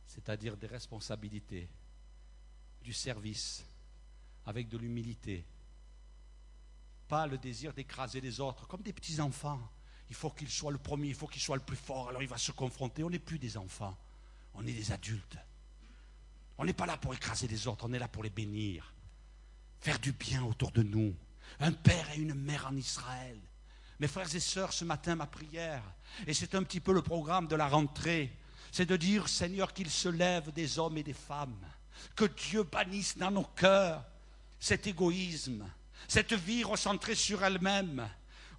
C'est-à-dire des responsabilités, du service, avec de l'humilité. Pas le désir d'écraser les autres, comme des petits enfants. Il faut qu'il soit le premier, il faut qu'il soit le plus fort, alors il va se confronter. On n'est plus des enfants, on est des adultes. On n'est pas là pour écraser les autres, on est là pour les bénir. Faire du bien autour de nous. Un père et une mère en Israël. Mes frères et sœurs, ce matin, ma prière, et c'est un petit peu le programme de la rentrée, c'est de dire, Seigneur, qu'il se lève des hommes et des femmes. Que Dieu bannisse dans nos cœurs cet égoïsme, cette vie recentrée sur elle-même.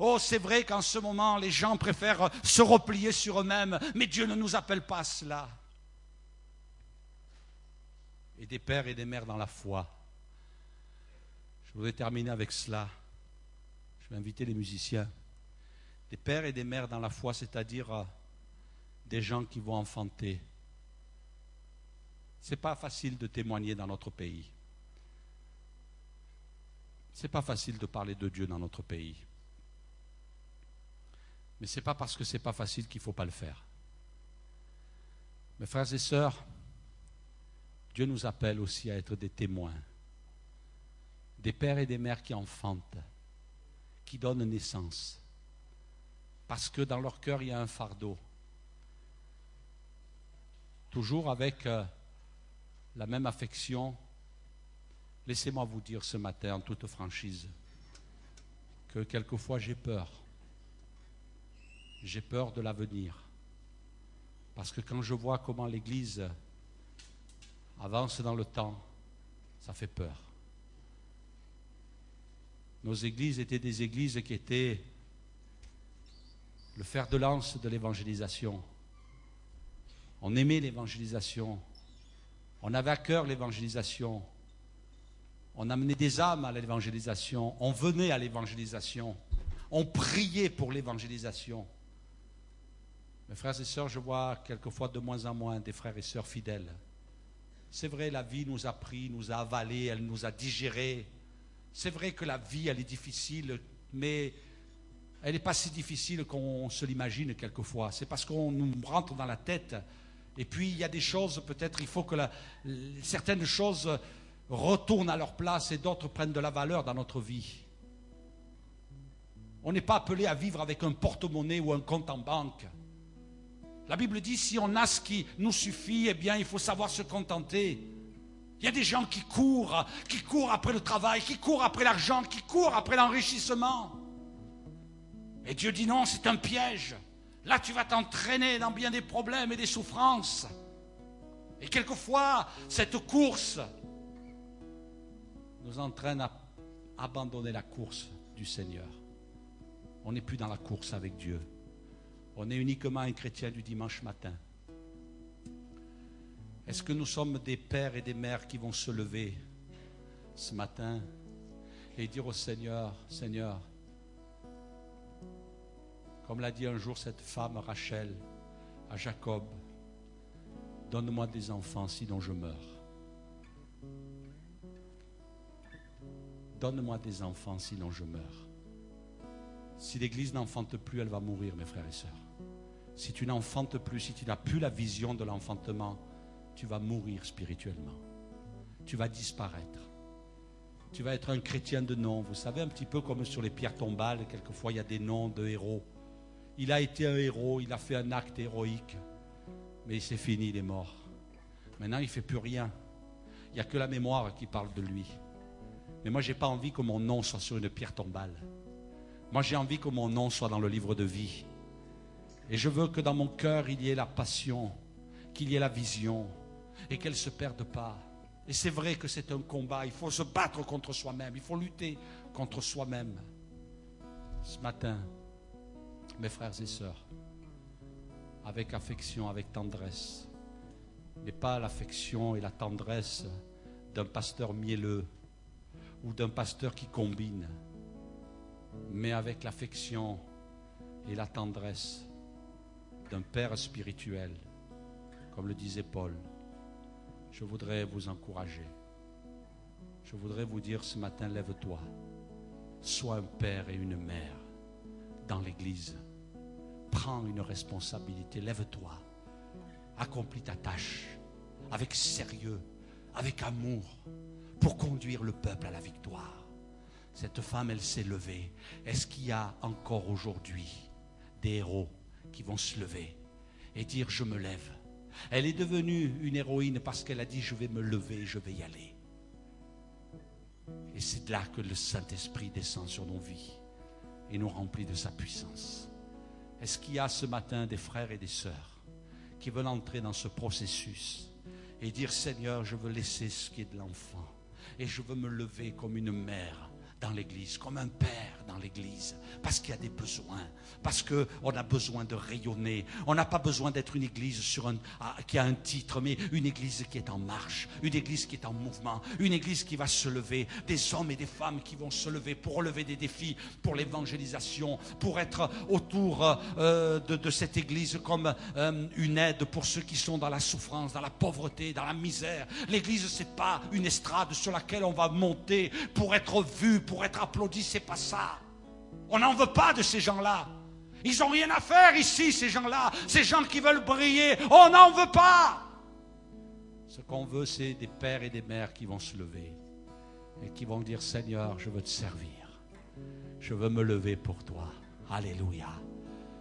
Oh, c'est vrai qu'en ce moment, les gens préfèrent se replier sur eux-mêmes, mais Dieu ne nous appelle pas à cela. Et des pères et des mères dans la foi. Je voudrais terminer avec cela. Je vais inviter les musiciens. Des pères et des mères dans la foi, c'est-à-dire des gens qui vont enfanter. Ce n'est pas facile de témoigner dans notre pays. Ce n'est pas facile de parler de Dieu dans notre pays. Mais ce n'est pas parce que ce n'est pas facile qu'il ne faut pas le faire. Mes frères et sœurs, Dieu nous appelle aussi à être des témoins. Des pères et des mères qui enfantent, qui donnent naissance. Parce que dans leur cœur, il y a un fardeau. Toujours avec la même affection. Laissez-moi vous dire ce matin, en toute franchise, que quelquefois j'ai peur. J'ai peur de l'avenir. Parce que quand je vois comment l'Église avance dans le temps, ça fait peur. Nos églises étaient des églises qui étaient le fer de lance de l'évangélisation. On aimait l'évangélisation. On avait à cœur l'évangélisation. On amenait des âmes à l'évangélisation. On venait à l'évangélisation. On priait pour l'évangélisation. Mes frères et sœurs, je vois quelquefois de moins en moins des frères et sœurs fidèles. C'est vrai, la vie nous a pris, nous a avalés, elle nous a digérés. C'est vrai que la vie, elle est difficile, mais elle n'est pas si difficile qu'on se l'imagine quelquefois. C'est parce qu'on nous rentre dans la tête. Et puis, il y a des choses, peut-être, il faut que certaines choses retournent à leur place et d'autres prennent de la valeur dans notre vie. On n'est pas appelé à vivre avec un porte-monnaie ou un compte en banque. La Bible dit, si on a ce qui nous suffit, eh bien, il faut savoir se contenter. Il y a des gens qui courent après le travail, qui courent après l'argent, qui courent après l'enrichissement. Et Dieu dit non, c'est un piège. Là, tu vas t'entraîner dans bien des problèmes et des souffrances. Et quelquefois, cette course nous entraîne à abandonner la course du Seigneur. On n'est plus dans la course avec Dieu. On est uniquement un chrétien du dimanche matin. Est-ce que nous sommes des pères et des mères qui vont se lever ce matin et dire au Seigneur, Seigneur, comme l'a dit un jour cette femme Rachel à Jacob, donne-moi des enfants sinon je meurs. Donne-moi des enfants sinon je meurs. Si l'Église n'enfante plus, elle va mourir, mes frères et sœurs. Si tu n'enfantes plus, si tu n'as plus la vision de l'enfantement, tu vas mourir spirituellement. Tu vas disparaître. Tu vas être un chrétien de nom. Vous savez, un petit peu comme sur les pierres tombales, quelquefois il y a des noms de héros. Il a été un héros, il a fait un acte héroïque, mais c'est fini, il est mort. Maintenant, il ne fait plus rien. Il n'y a que la mémoire qui parle de lui. Mais moi, je n'ai pas envie que mon nom soit sur une pierre tombale. Moi, j'ai envie que mon nom soit dans le livre de vie. Et je veux que dans mon cœur, il y ait la passion, qu'il y ait la vision, et qu'elle ne se perde pas. Et c'est vrai que c'est un combat, il faut se battre contre soi-même, il faut lutter contre soi-même. Ce matin, mes frères et sœurs, avec affection, avec tendresse, mais pas l'affection et la tendresse d'un pasteur mielleux ou d'un pasteur qui combine, mais avec l'affection et la tendresse d'un père spirituel, comme le disait Paul. Je voudrais vous encourager. Je voudrais vous dire ce matin, lève-toi. Sois un père et une mère dans l'Église. Prends une responsabilité, lève-toi. Accomplis ta tâche avec sérieux, avec amour, pour conduire le peuple à la victoire. Cette femme, elle s'est levée. Est-ce qu'il y a encore aujourd'hui des héros qui vont se lever et dire je me lève? Elle est devenue une héroïne parce qu'elle a dit je vais me lever, je vais y aller. Et c'est là que le Saint-Esprit descend sur nos vies et nous remplit de sa puissance. Est-ce qu'il y a ce matin des frères et des sœurs qui veulent entrer dans ce processus et dire Seigneur, je veux laisser ce qui est de l'enfant et je veux me lever comme une mère dans l'Église, comme un père dans l'Église, parce qu'il y a des besoins, parce qu'on a besoin de rayonner. On n'a pas besoin d'être une Église qui a un titre, mais une Église qui est en marche, une Église qui est en mouvement, une Église qui va se lever, des hommes et des femmes qui vont se lever pour relever des défis, pour l'évangélisation, pour être autour de cette Église comme une aide pour ceux qui sont dans la souffrance, dans la pauvreté, dans la misère. L'Église, ce n'est pas une estrade sur laquelle on va monter pour être vu, pour être applaudi, c'est pas ça. On n'en veut pas de ces gens-là. Ils n'ont rien à faire ici, ces gens-là. Ces gens qui veulent briller, on n'en veut pas. Ce qu'on veut, c'est des pères et des mères qui vont se lever et qui vont dire Seigneur, je veux te servir. Je veux me lever pour toi. Alléluia.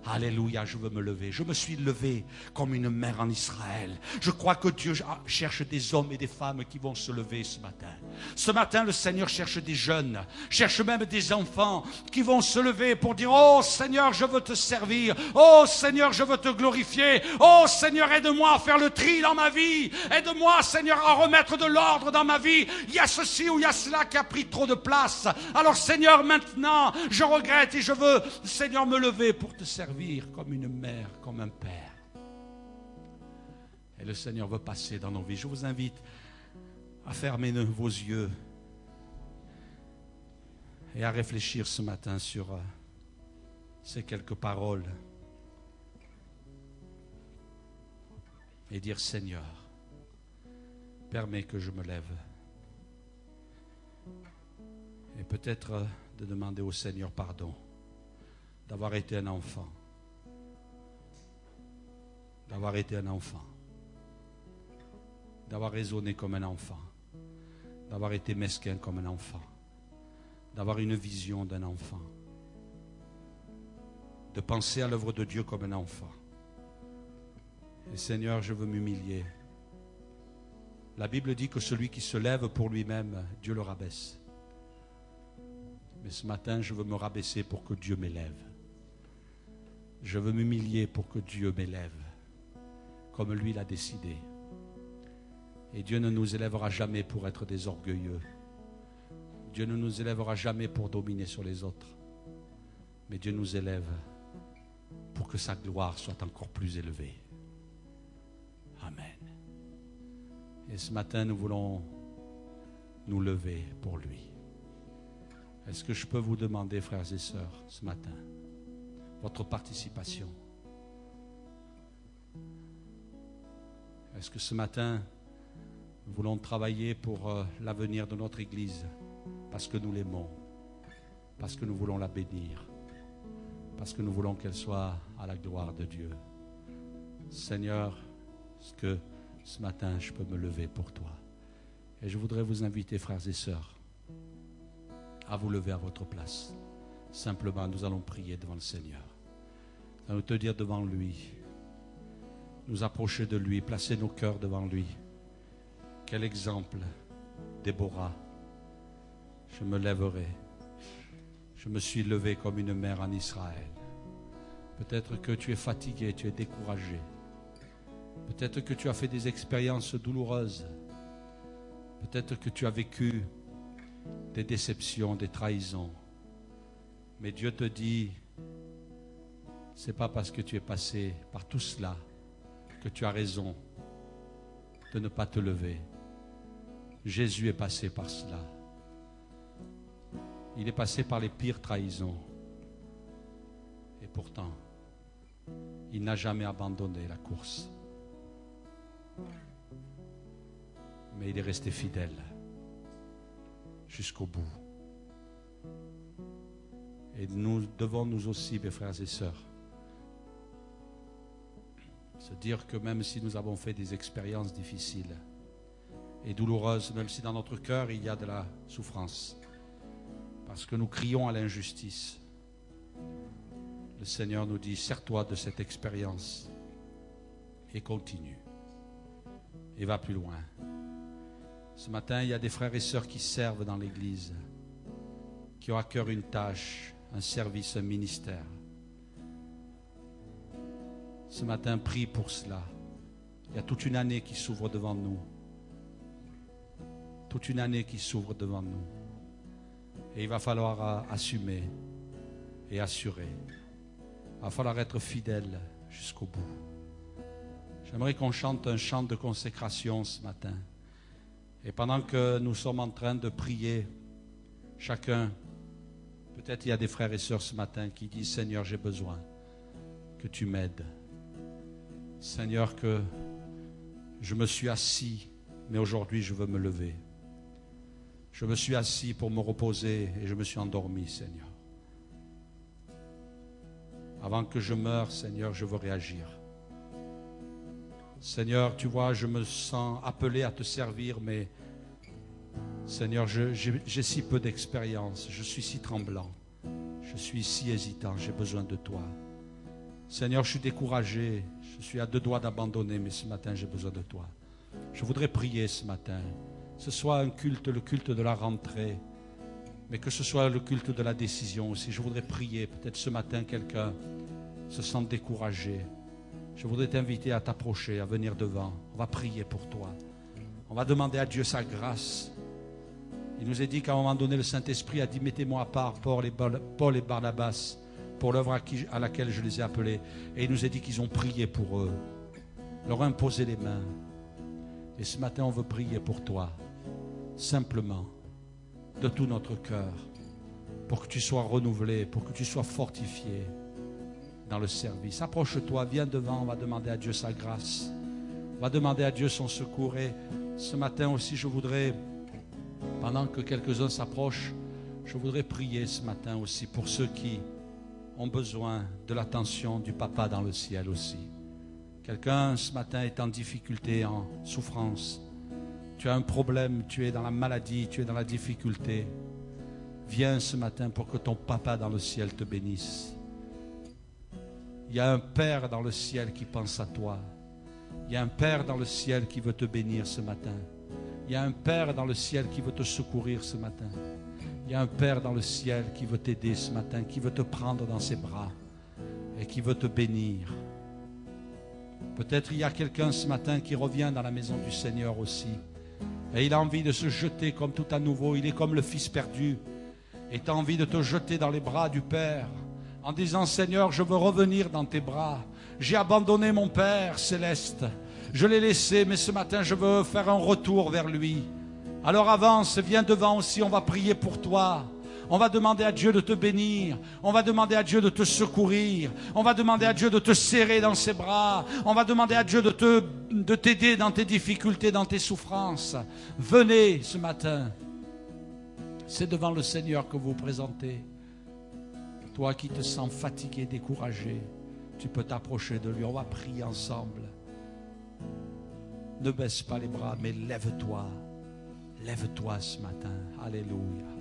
Alléluia, je veux me lever. Je me suis levé comme une mère en Israël. Je crois que Dieu cherche des hommes et des femmes qui vont se lever ce matin. Ce matin, le Seigneur cherche des jeunes, cherche même des enfants qui vont se lever pour dire oh Seigneur, je veux te servir. Oh Seigneur, je veux te glorifier. Oh Seigneur, aide-moi à faire le tri dans ma vie. Aide-moi, Seigneur, à remettre de l'ordre dans ma vie. Il y a ceci ou il y a cela qui a pris trop de place. Alors Seigneur, maintenant, je regrette et je veux, Seigneur, me lever pour te servir comme une mère, comme un père. Et le Seigneur veut passer dans nos vies. Je vous invite à fermer vos yeux et à réfléchir ce matin sur ces quelques paroles et dire Seigneur, permets que je me lève. Et peut-être de demander au Seigneur pardon d'avoir été un enfant. D'avoir été un enfant. D'avoir raisonné comme un enfant. D'avoir été mesquin comme un enfant. D'avoir une vision d'un enfant. De penser à l'œuvre de Dieu comme un enfant. Et Seigneur, je veux m'humilier. La Bible dit que celui qui se lève pour lui-même, Dieu le rabaisse. Mais ce matin, je veux me rabaisser pour que Dieu m'élève. Je veux m'humilier pour que Dieu m'élève, comme lui l'a décidé. Et Dieu ne nous élèvera jamais pour être des orgueilleux. Dieu ne nous élèvera jamais pour dominer sur les autres. Mais Dieu nous élève pour que sa gloire soit encore plus élevée. Amen. Et ce matin, nous voulons nous lever pour lui. Est-ce que je peux vous demander, frères et sœurs, ce matin, votre participation? Est-ce que ce matin, nous voulons travailler pour l'avenir de notre Église, parce que nous l'aimons, parce que nous voulons la bénir? parce que nous voulons qu'elle soit à la gloire de Dieu. Seigneur, est-ce que ce matin je peux me lever pour toi? Et je voudrais vous inviter, frères et sœurs, à vous lever à votre place. Simplement, nous allons prier devant le Seigneur. Nous allons te dire devant lui, nous approcher de lui, placer nos cœurs devant lui. Quel exemple, Déborah, je me lèverai. Je me suis levé comme une mère en Israël. Peut-être que tu es fatigué, tu es découragé. Peut-être que tu as fait des expériences douloureuses. Peut-être que tu as vécu des déceptions, des trahisons. Mais Dieu te dit, c'est pas parce que tu es passé par tout cela que tu as raison de ne pas te lever. Jésus est passé par cela. Il est passé par les pires trahisons. Et pourtant, il n'a jamais abandonné la course. Mais il est resté fidèle jusqu'au bout. Et nous devons nous aussi, mes frères et sœurs, se dire que même si nous avons fait des expériences difficiles et douloureuses, même si dans notre cœur il y a de la souffrance, parce que nous crions à l'injustice, le Seigneur nous dit, sers-toi de cette expérience et continue et va plus loin. Ce matin, il y a des frères et sœurs qui servent dans l'Église, qui ont à cœur une tâche, un service, un ministère. Ce matin, prie pour cela. Il y a toute une année qui s'ouvre devant nous. Toute une année qui s'ouvre devant nous. Et il va falloir assumer et assurer. Il va falloir être fidèle jusqu'au bout. J'aimerais qu'on chante un chant de consécration ce matin. Et pendant que nous sommes en train de prier, chacun, peut-être il y a des frères et sœurs ce matin qui disent, Seigneur, j'ai besoin que tu m'aides. Seigneur, que je me suis assis, mais aujourd'hui je veux me lever. Je me suis assis pour me reposer et je me suis endormi, Seigneur. Avant que je meure, Seigneur, je veux réagir. Seigneur, tu vois, je me sens appelé à te servir, mais Seigneur, j'ai si peu d'expérience, je suis si tremblant, je suis si hésitant, j'ai besoin de toi. Seigneur, je suis découragé, je suis à deux doigts d'abandonner, mais ce matin, j'ai besoin de toi. Je voudrais prier ce matin, que ce soit un culte, le culte de la rentrée, mais que ce soit le culte de la décision aussi. Je voudrais prier, peut-être ce matin, quelqu'un se sent découragé. Je voudrais t'inviter à t'approcher, à venir devant. On va prier pour toi. On va demander à Dieu sa grâce. Il nous est dit qu'à un moment donné, le Saint-Esprit a dit, mettez-moi à part Paul et Barnabas pour l'œuvre à laquelle je les ai appelés. Et il nous a dit qu'ils ont prié pour eux, leur imposé les mains. Et ce matin, on veut prier pour toi, simplement, de tout notre cœur, pour que tu sois renouvelé, pour que tu sois fortifié dans le service. Approche-toi, viens devant, on va demander à Dieu sa grâce. On va demander à Dieu son secours. Et ce matin aussi, je voudrais, pendant que quelques-uns s'approchent, je voudrais prier ce matin aussi pour ceux qui ont besoin de l'attention du Papa dans le ciel aussi. Quelqu'un ce matin est en difficulté, en souffrance. Tu as un problème, tu es dans la maladie, tu es dans la difficulté. Viens ce matin pour que ton Papa dans le ciel te bénisse. Il y a un Père dans le ciel qui pense à toi. Il y a un Père dans le ciel qui veut te bénir ce matin. Il y a un Père dans le ciel qui veut te secourir ce matin. Il y a un Père dans le ciel qui veut t'aider ce matin, qui veut te prendre dans ses bras et qui veut te bénir. Peut-être il y a quelqu'un ce matin qui revient dans la maison du Seigneur aussi. Et il a envie de se jeter comme tout à nouveau. Il est comme le fils perdu. Et tu as envie de te jeter dans les bras du Père en disant, Seigneur, je veux revenir dans tes bras. J'ai abandonné mon Père céleste. Je l'ai laissé, mais ce matin, je veux faire un retour vers lui. Alors avance, viens devant aussi, on va prier pour toi. On va demander à Dieu de te bénir. On va demander à Dieu de te secourir. On va demander à Dieu de te serrer dans ses bras. On va demander à Dieu de t'aider dans tes difficultés, dans tes souffrances. Venez ce matin. C'est devant le Seigneur que vous vous présentez. Toi qui te sens fatigué, découragé, tu peux t'approcher de lui. On va prier ensemble. Ne baisse pas les bras, mais lève-toi. Lève-toi ce matin. Alléluia.